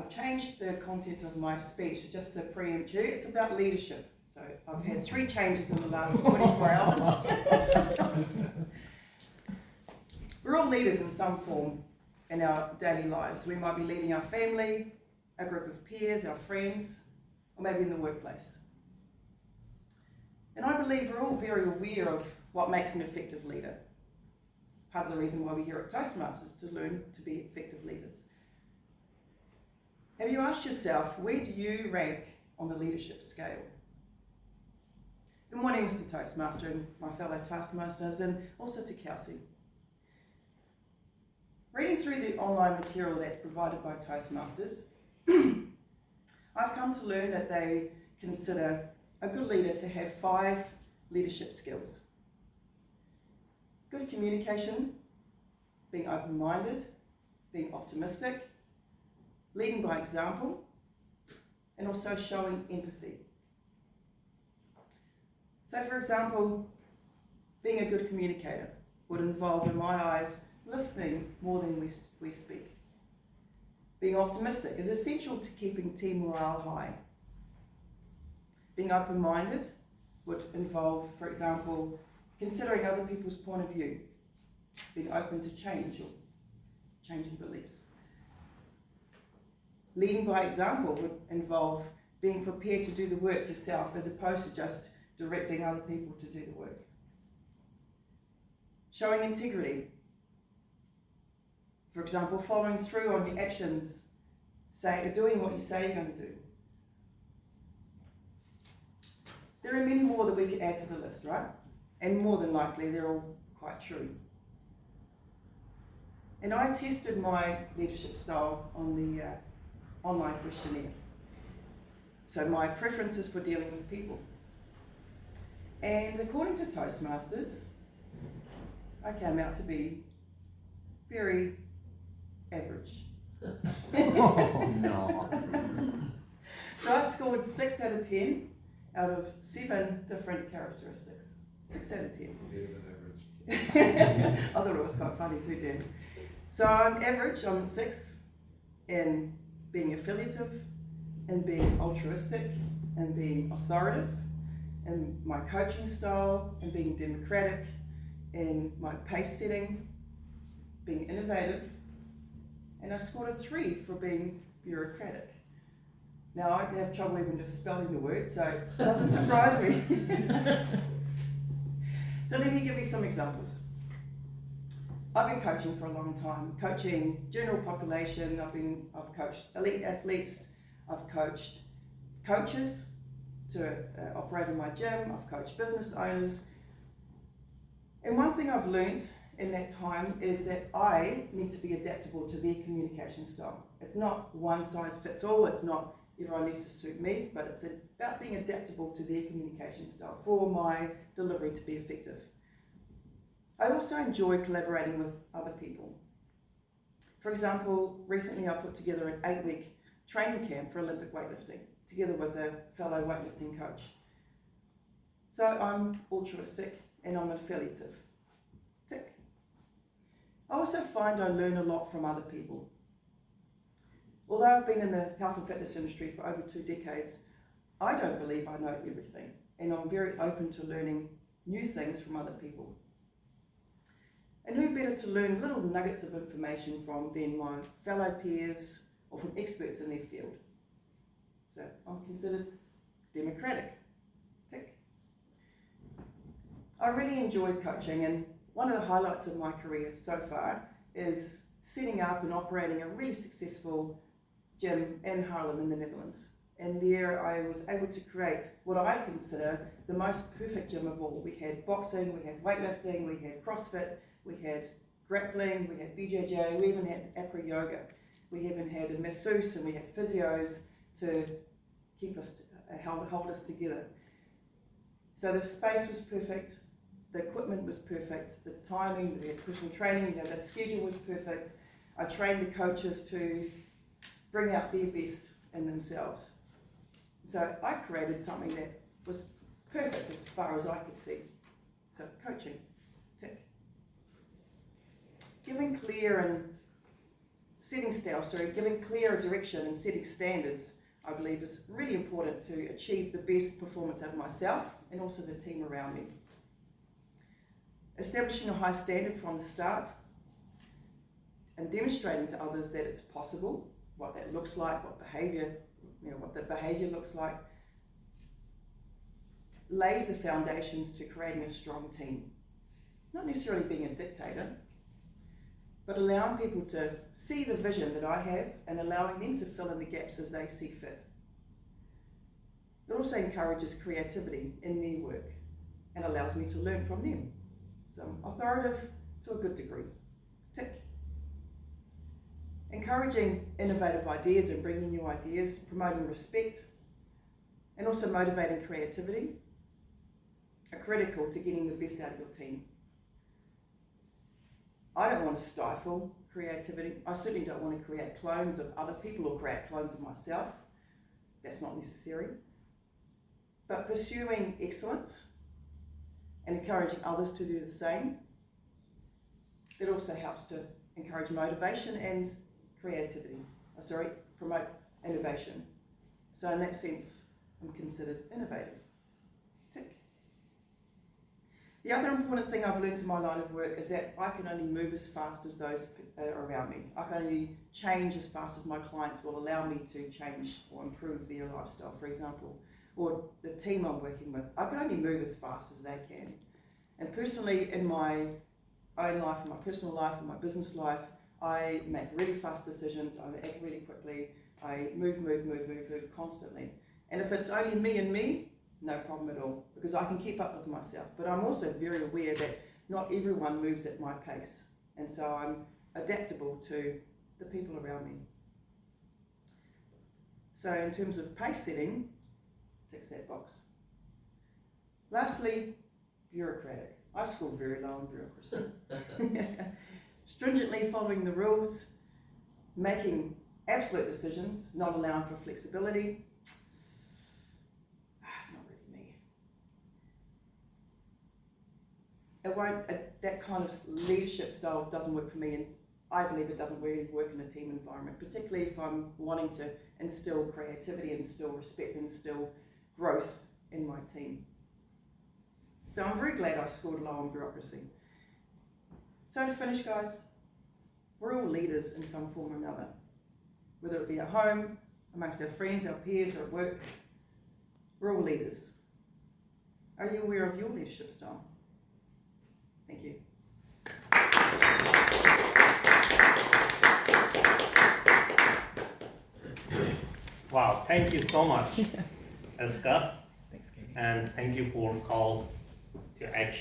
I've changed the content of my speech just to preempt you. It's about leadership. So I've had 3 changes in the last 24 hours. We're all leaders in some form in our daily lives. We might be leading our family, a group of peers, our friends, or maybe in the workplace. And I believe we're all very aware of what makes an effective leader. Part of the reason why we're here at Toastmasters is to learn to be effective leaders. Have you asked yourself, where do you rank on the leadership scale? Good morning, Mr. Toastmaster and my fellow Toastmasters, and also to Kelsey. Reading through the online material that's provided by Toastmasters, I've come to learn that they consider a good leader to have 5 leadership skills. Good communication, being open-minded, being optimistic, leading by example, and also showing empathy. So for example, being a good communicator would involve, in my eyes, listening more than we speak. Being optimistic is essential to keeping team morale high. Being open-minded would involve, for example, considering other people's point of view, being open to change or changing beliefs. Leading by example would involve being prepared to do the work yourself as opposed to just directing other people to do the work. Showing integrity. For example, following through on your actions, doing what you say you're going to do. There are many more that we could add to the list, right? And more than likely, they're all quite true. And I tested my leadership style on the online questionnaire. So my preferences for dealing with people. And according to Toastmasters, I came out to be very average. Oh, no. So I scored 6 out of 10 out of 7 different characteristics. 6 out of 10. Better than average. I thought it was quite funny too, Dan. So I'm average, I'm 6 in being affiliative, in being altruistic, in being authoritative, in my coaching style, in being democratic, in my pace setting, being innovative, and I scored a 3 for being bureaucratic. Now I have trouble even just spelling the word, so it doesn't surprise me. So let me give you some examples. I've been coaching for a long time, coaching general population. I've coached elite athletes, I've coached coaches to operate in my gym, I've coached business owners. And one thing I've learned in that time is that I need to be adaptable to their communication style. It's not one size fits all, it's not everyone needs to suit me, but it's about being adaptable to their communication style for my delivery to be effective. I also enjoy collaborating with other people. For example, recently I put together an 8-week training camp for Olympic weightlifting, together with a fellow weightlifting coach. So I'm altruistic and I'm affiliative. Tick. I also find I learn a lot from other people. Although I've been in the health and fitness industry for over 2 decades, I don't believe I know everything, and I'm very open to learning new things from other people. And who better to learn little nuggets of information from than my fellow peers or from experts in their field. So I'm considered democratic. Tick. I really enjoyed coaching, and one of the highlights of my career so far is setting up and operating a really successful gym in Haarlem in the Netherlands. And there I was able to create what I consider the most perfect gym of all. We had boxing, we had weightlifting, we had CrossFit, we had grappling, we had BJJ, we even had acro yoga. We even had a masseuse and we had physios to keep us, hold us together. So the space was perfect, the equipment was perfect, the timing, we had personal training, the schedule was perfect. I trained the coaches to bring out their best in themselves. So I created something that was perfect as far as I could see. So coaching, tick. Giving clear and giving clearer direction and setting standards, I believe is really important to achieve the best performance out of myself and also the team around me. Establishing a high standard from the start and demonstrating to others that it's possible, what that looks like, what the behaviour looks like, lays the foundations to creating a strong team. Not necessarily being a dictator, but allowing people to see the vision that I have and allowing them to fill in the gaps as they see fit. It also encourages creativity in their work and allows me to learn from them. So I'm authoritative to a good degree. Tick. Encouraging innovative ideas and bringing new ideas, promoting respect, and also motivating creativity are critical to getting the best out of your team. I don't want to stifle creativity. I certainly don't want to create clones of other people or create clones of myself. That's not necessary. But pursuing excellence and encouraging others to do the same, it also helps to encourage motivation and promote innovation. So in that sense, I'm considered innovative. Tick. The other important thing I've learned in my line of work is that I can only move as fast as those around me. I can only change as fast as my clients will allow me to change or improve their lifestyle, for example, or the team I'm working with. I can only move as fast as they can. And personally, in my own life, in my personal life, in my business life, I make really fast decisions, I act really quickly, I move constantly. And if it's only me and me, no problem at all, because I can keep up with myself. But I'm also very aware that not everyone moves at my pace. And so I'm adaptable to the people around me. So in terms of pace setting, ticks that box. Lastly, bureaucratic. I score very low on bureaucracy. Stringently following the rules, making absolute decisions, not allowing for flexibility. It's not really me. That kind of leadership style doesn't work for me, and I believe it doesn't really work in a team environment, particularly if I'm wanting to instill creativity, instill respect, instill growth in my team. So I'm very glad I scored low on bureaucracy. So to finish, guys, we're all leaders in some form or another, whether it be at home, amongst our friends, our peers, or at work. We're all leaders. Are you aware of your leadership style? Thank you. Wow, thank you so much, Eska, Thanks, Katie. and thank you for call to action.